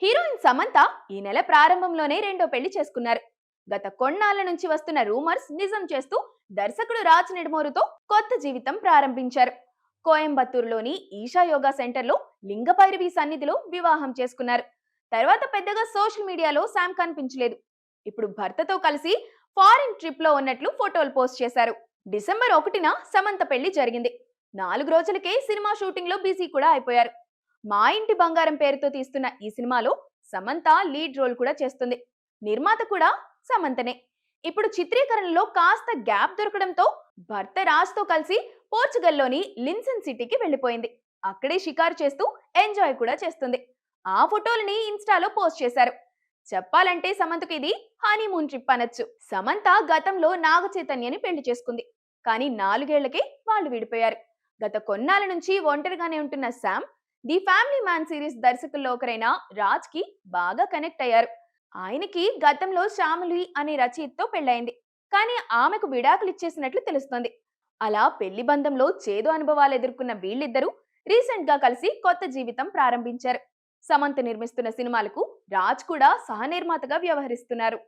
Heroine Samantha ఈ నెల ప్రారంభంలోనే రెండో పెళ్లి చేసుకున్నారు. గత కొన్నాళ్ల నుంచి వస్తున్న రూమర్స్ నిజం చేస్తూ దర్శకుడు రాజ్ నెడుమోరుతో కొత్త జీవితం ప్రారంభించారు. కోయంబత్తూరులోని ఈషా యోగా సెంటర్లో లింగపైరవి సన్నిధిలో వివాహం చేసుకున్నారు. తర్వాత పెద్దగా సోషల్ మీడియాలో శామ్ కనిపించలేదు. ఇప్పుడు భర్తతో కలిసి ఫారిన్ ట్రిప్ లో ఉన్నట్లు ఫోటోలు పోస్ట్ చేశారు. డిసెంబర్ 1న సమంత పెళ్లి జరిగింది. 4 రోజులకే సినిమా షూటింగ్ లో బిజీ కూడా అయిపోయారు. మా ఇంటి బంగారం పేరుతో తీస్తున్న ఈ సినిమాలో సమంత లీడ్ రోల్ కూడా చేస్తుంది. నిర్మాత కూడా సమంతనే. ఇప్పుడు చిత్రీకరణలో కాస్త గ్యాప్ దొరకడంతో భర్త రాజ్ తో కలిసి పోర్చుగల్లోని లిన్సన్ సిటీకి వెళ్లిపోయింది. అక్కడే షికారు చేస్తూ ఎంజాయ్ కూడా చేస్తుంది. ఆ ఫోటోలని ఇన్స్టాలో పోస్ట్ చేశారు. చెప్పాలంటే సమంతకు ఇది హనీమూన్ ట్రిప్ అనొచ్చు. సమంత గతంలో నాగ చైతన్యని పెళ్లి చేసుకుంది. కానీ 4 ఏళ్లకే వాళ్ళు విడిపోయారు. గత కొన్నాళ్ళ నుంచి ఒంటరిగానే ఉంటున్న Sam the family man series దర్శకుల్లో ఒకరైన రాజ్ కి బాగా కనెక్ట్ అయ్యారు. ఆయనకి గతంలో శ్యామలి అనే రచయితతో పెళ్ళైంది. కానీ ఆమెకు విడాకులు ఇచ్చేసినట్లు తెలుస్తోంది. అలా పెళ్లి బంధంలో చేదు అనుభవాలు ఎదుర్కొన్న వీళ్ళిద్దరూ రీసెంట్ గా కలిసి కొత్త జీవితం ప్రారంభించారు. సమంత నిర్మిస్తున్న సినిమాలకు రాజ్ కూడా సహనిర్మాతగా వ్యవహరిస్తున్నారు.